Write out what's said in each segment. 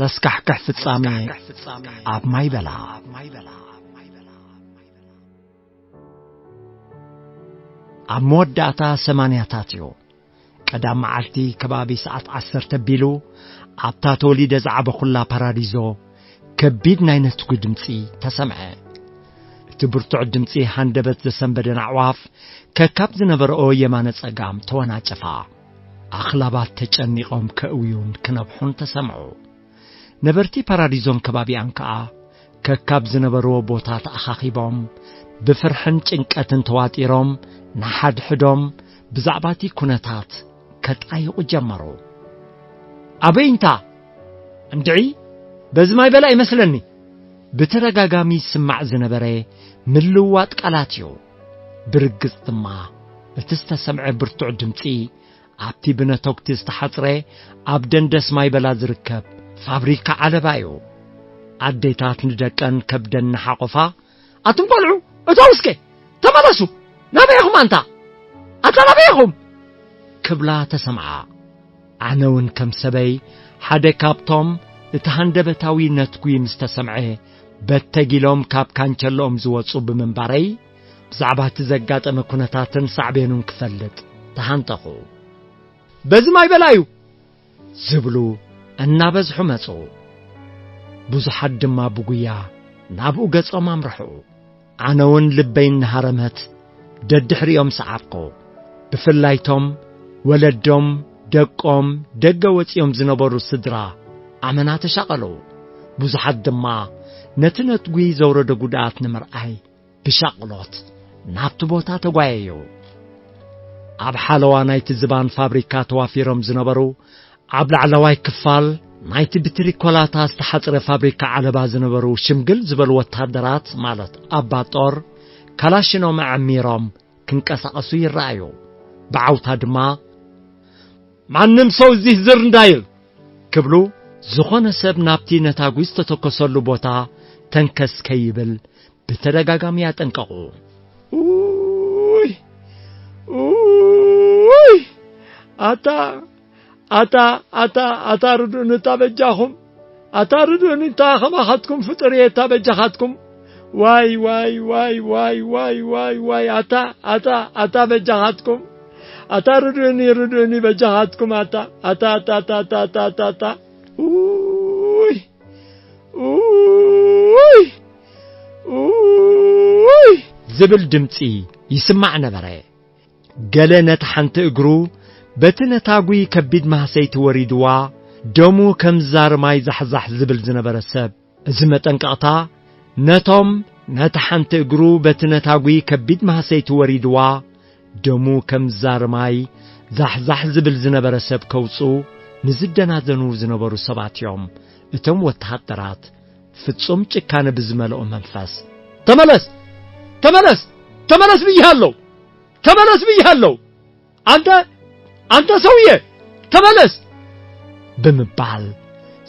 ዘስካሕካሕ ፍጻሜ ኣብ ማይበላ ኣብ መወዳእታ 80ታት እዩ ቀዳም መዓልቲ ከባቢ ሰዓት 10 ቢሉ ኣብታ ተወሊደ ዝዓበኹላ ፓራዲዞ ከቢድ ናይ ነትጉ ድምፂ ተሰምዐ እቲ ብርቱዕ ድምፂ ሃንደበት ዘሰንበደን ኣዕዋፍ ከካብ ዝነበረኦ የማነ ጸጋም ተወናጨፋ ኣኽላባት ተጨኒቖም ከእውዩን ክነብሑን ተሰምዑ ነበርቲ ፓራዲዞን ከባቢያን ከዓ ከካብ ዝነበረዎ ቦታ ተኣኻኺቦም ብፍርሕን ጭንቀትን ተዋጢሮም ናሓድሕዶም ብዛዕባቲ ኩነታት ከጣይቑ ጀመሩ ኣበይንታ እንድዒ በዝማይ በላ ይመስለኒ ብተረጋጋሚ ስማዕ ዝነበረ ምልዋጥ ቃላት እዩ ብርግጽ ድማ እቲ ዝተሰምዐ ብርቱዕ ድምፂ ኣብቲ ብነቶክቲ ዝተሓጽረ ኣብ ደንደስ ማይበላ ዝርከብ ፋብሪካ ዓለባ እዩ ኣዴታት ንደቀን ከብደን ሓቆፋ ኣቱም ቆልዑ እተውስከ ተመለሱ ናበይኹም ኣንታ ኣታ ናበይኹም ክብላ ተሰምዓ ኣነውን ከም ሰበይ ሓደ ካብቶም እቲ ሃንደበታዊ ነትጉ ምስ ተሰምዐ በተጊሎም ካብ ካንቸሎም ዝወፁ ብምንባረይ ብዛዕባ እቲ ዘጋጠመ ኩነታትን ሳዕቤኑን ክፈልጥ ተሃንጠኹ በዝማይ በላ እዩ ዝብሉ እናበዝሑ መፁ ብዙሓት ድማ ብጉያ ናብኡ ገጾም ኣምርሑ ኣነውን ልበይ እናሃረመት ደድሕሪኦም ሰዓብኩ ብፍላይቶም ወለዶም ደቆም ደገ ወፂኦም ዝነበሩ ስድራ ኣመና ተሻቐሉ ብዙሓት ድማ ነቲ ነትጉ ዘውረደ ጉድኣት ንምርኣይ ብሻቕሎት ናብቲ ቦታ ተጓየዩ ኣብ ሓለዋ ናይቲ ዝባን ፋብሪካ ተዋፊሮም ዝነበሩ ኣብ ላዕለዋይ ክፋል ናይቲ ብትሪኮላታ ዝተሓጽረ ፋብሪካ ዓለባ ዝነበሩ ሽምግል ዝበሉ ወታደራት ማለት ኣባ ጦር ካላሽኖም ዓሚሮም ክንቀሳቐሱ ይረኣዩ ብዓውታ ድማ ማንም ሰው እዚህ ዝር እንዳይል ክብሉ ዝኾነ ሰብ ናብቲ ነታጉ ዝተተኮሰሉ ቦታ ተንከስ ከይብል ብተደጋጋሚ ያጠንቀቑ ኣታ ርዱን ታበጃኹም ኣታ ርዱን ታኸማኻትኩም ፍጥርየ ታበጃኻትኩም ዋይ ኣታ በጃኻትኩም ኣታ ርዱን በጃኻትኩም ኣታ ዝብል ድምፂ ይስማዕ ነበረ ገለ ነቲ ሓንቲ እግሩ በቲ ነታጉ ከቢድ ማህሰይቲ ወሪድዋ ደሙ ከም ዛርማይ ዛሕዛሕ ዝብል ዝነበረ ሰብ እዚ መጠንቀቕታ ነቶም ነቲ ሓንቲ እግሩ በቲ ነታጉ ከቢድ ማህሰይቲ ወሪድዋ ደሙ ከም ዛርማይ ዛሕዛሕ ዝብል ዝነበረ ሰብ ከውፁ ንዝደናዘኑ ዝነበሩ ሰባት እዮም እቶም ወታደራት ፍጹም ጭካነ ብዝመልኦ መንፈስ ተመለስ ብያለሁ አንተ ሰውዬ ተመለስ ብምባል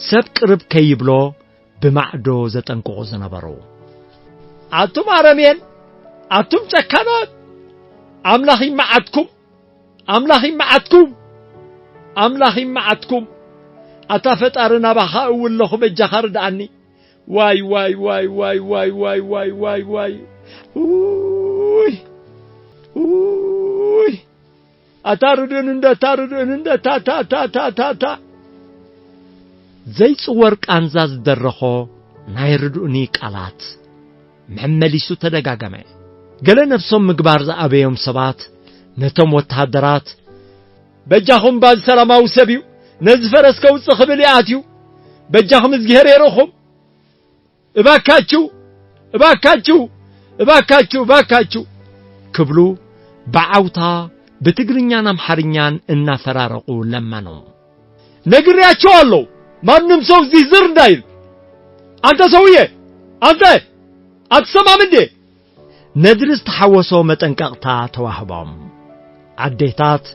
ሰብ ቅርብ ከይብሎ ብማዕዶ ዘጠንቅቑ ዝነበሩ ኣቱም አረሜን ኣቱም ጨካናት ኣምላኺ መዓትኩም ኣታ ፈጣርና ባኻ እውለኹ በጃኻ ርዳኣኒ ዋይ ኣታርዱን እንደ ታ ዘይጽወር ቃንዛ ዝደረኾ ናይ ርዱእኒ ቃላት መሐመሊሱ ተደጋገመ ገለ ነፍሶም ምግባር ዝኣበዮም ሰባት ነቶም ወታደራት በጃኹም ባዝ ሰላማዊ ሰብዩ ነዚ ፈረስከ ውፅእ ክብል ይኣትዩ በጃኹም ዝግሄር የረኹም እባካችሁ ክብሉ በዓውታ በትግርኛን አምሐርኛን እናፈራረቁ ለመኑ ነግሬያቸዋለሁ ማንም ሰው እዚህ ዝር እንዳይል አንተ ሰውዬ አንተ አትሰማም እንዴ ነድርስ ተሐወሶ መጠንቀቅታ ተዋህቦም አዴታት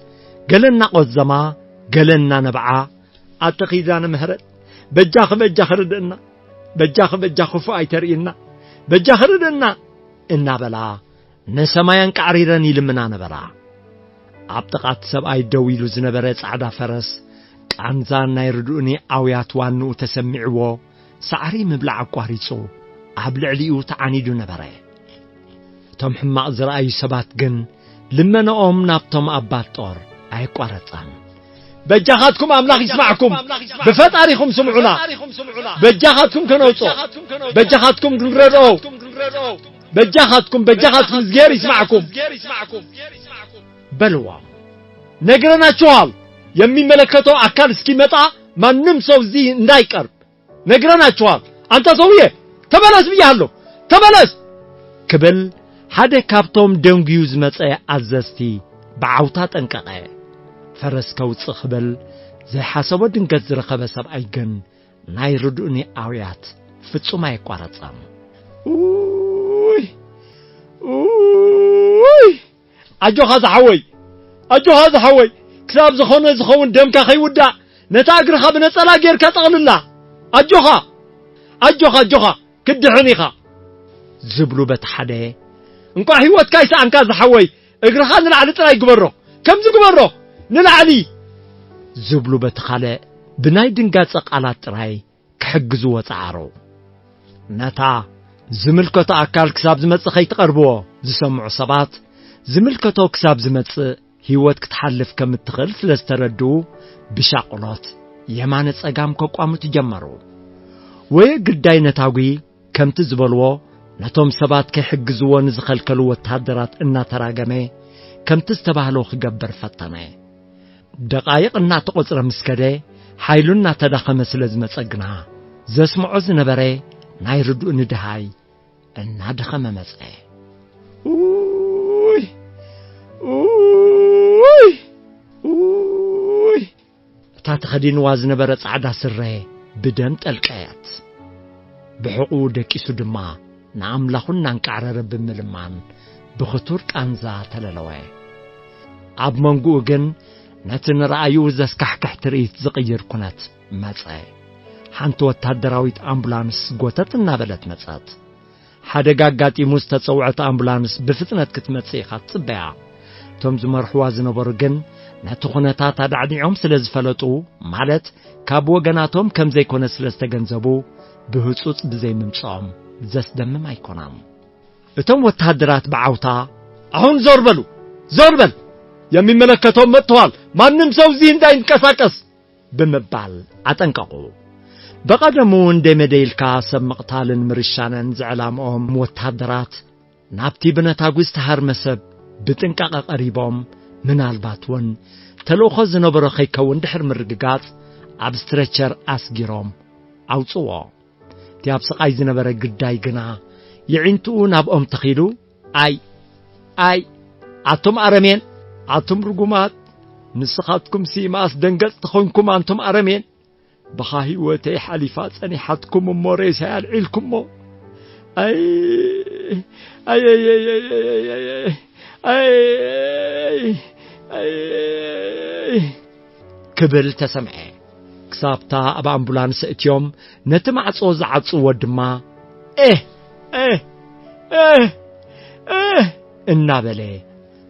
ገለና ቆዘማ ገለና ነብዓ አትኺዛነ ምህረት በጃኽ ርድና በጃኽ ፉ አይተርኢና በጃኽ ርድና النابلا نسمايان كعريران يلمنا نبرا عبتقات سبعي دويلو زنبرت عدا فرس كانزان نايردوني أويات وانو تسمعوه سعري مبلع قواريصو عبلعليو تعانيدو نبرا توم حماق زرأي سبات جن لما نقوم نابتم أبات طور أي قوارتان بجاهاتكم أملاك يسمعكم بفتاريكم سمعونا بجاهاتكم كنوصو بجاهاتكم كنردو بجاهاتكم زغير يسمعكم بلوا نقرنا شوال يمي ملكتو أكال سكيمتا ما نمسو زي ندايكرب نقرنا شوال أنت سويه تبلس بيهالو تبلس كبل حدا كابتوم دنجيوز متى عزستي بعوتات انقطع فرس كوت خبل زي حسب دنجت زرخبه سبعي جن ناي ردوني اويات فصوم يقارصام اجو هذا حوي كتاب زخون دمك خيودا نتاغر خبن صلا غير كطقللا اجوها كدحنيخا زبلو بتحده انكو هيوت كايسا انكا زحوي اغرخا نلعل طراي غبرو كم زغبرو نلعلي زبلو بتخاله بناي دنگاص قالات طراي كحجزو وصعارو نتا زملكتو اكال كساب زمص خيتقربو زسمعو سبات زملكتو كساب زمص هيوت كتحلف كم تخل سلستردو بشاقلات يمان صقام كقامو تجمرو وي قداي نتاوي كم تزبلو نتوم سبات كيحجزو نزخلكلو وتحدرات إنا تراجمه كم تستبهلو خجبر فتنه دقائق إنا تقصر مسكده حيلنا تدخل مسلز مسجنا زسمعو زنبره نايردو ندهاي إنا دخل مسأ تاتخدين وازنبره صعدا سره بدمت القيات بحقو دكيسو دما نعملخنا نقعرر بملمان بخطور كانزا تللوه عب منقو جن نتن رأيو زسكحكح تريت زقير كنت مصأ حانتو وتهدراويت أمبولانس قوتت النابلت مصأت حدقاقات يموز تتصوعت أمبولانس بفتنة كتمتصيخات صبيعة توم زمرحوا زنبرو جن نتخونتات عدعيهم سلزفلتو مالت كابو جناتهم كم زي كون سلزتجنزبو بهصوص بزي ممصام زس دم ما يكونام اتم وتهدرات بعوتا اهون زوربل يمي ملكتهم متوال مانم سو زي እንዳይንቀሳቀስ بمبال አጠንቀቁ بقدمو እንደ መደይልካ ሰብ መቅታልን ምርሻነን ዝዕላምኦም ወታደራት ናብቲ ብነታጉስ ተሃርመሰብ ብጥንቃቐ ቀሪቦም ምናልባት ወን ተልእኾ ዝነበረ ኸይከውን ድሕር ምርግጋጽ ኣብ ስትሬቸር ኣስጊሮም ኣውጽዎ ቲያብ ስቃይ ዝነበረ ግዳይ ግና ይዕንትኡ ናብኦም ተኺሉ ኣይ ኣቶም ኣረሜን ኣቶም ርጉማት ንስኻትኩም ሲማስ ደንገጽ ትኾንኩም ኣንቶም ኣረሜን بخاهي وتي حليفات أني حدكم موريس هالعلكم مو أي أي أي أي أي أي أي كبل تسمعي كسابتا أبا أمبولانس اتيوم نتمع صوز عصو ودما النابلي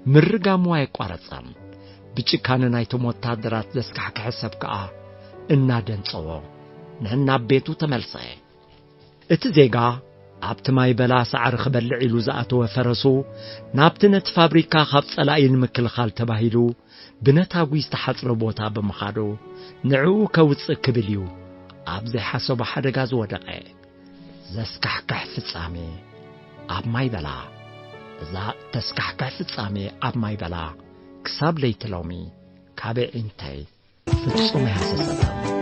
مرقا مواي قارصان بچكان نايتو متادرات زسكحك حسب كأ እናደን ጸዎ ነና ቤቱ ተመልሰ እቲ ዜጋ ኣብቲ ማይ በላ ሳዕር ክበልዕ ኢሉ ዝኣተወ ፈረሱ ናብቲ ነት ፋብሪካ ካብ ጸላኢን ምክልኻል ተባሂሉ ብነታጉይ ዝተሓጽረ ቦታ በመኻዶ ንዕኡ ከውፅእ ክብል እዩ ኣብ ዘይሓሰቦ ሓደጋ ዝወደቐ ዘስካሕካሕ ፍጻሜ ኣብ ማይ በላ እዛ ተስካሕካሕ ፍጻሜ ኣብ ማይ በላ ክሳብ ለይቲ ሎሚ ካበይ እንታይ ፍጹም ያሰሰታ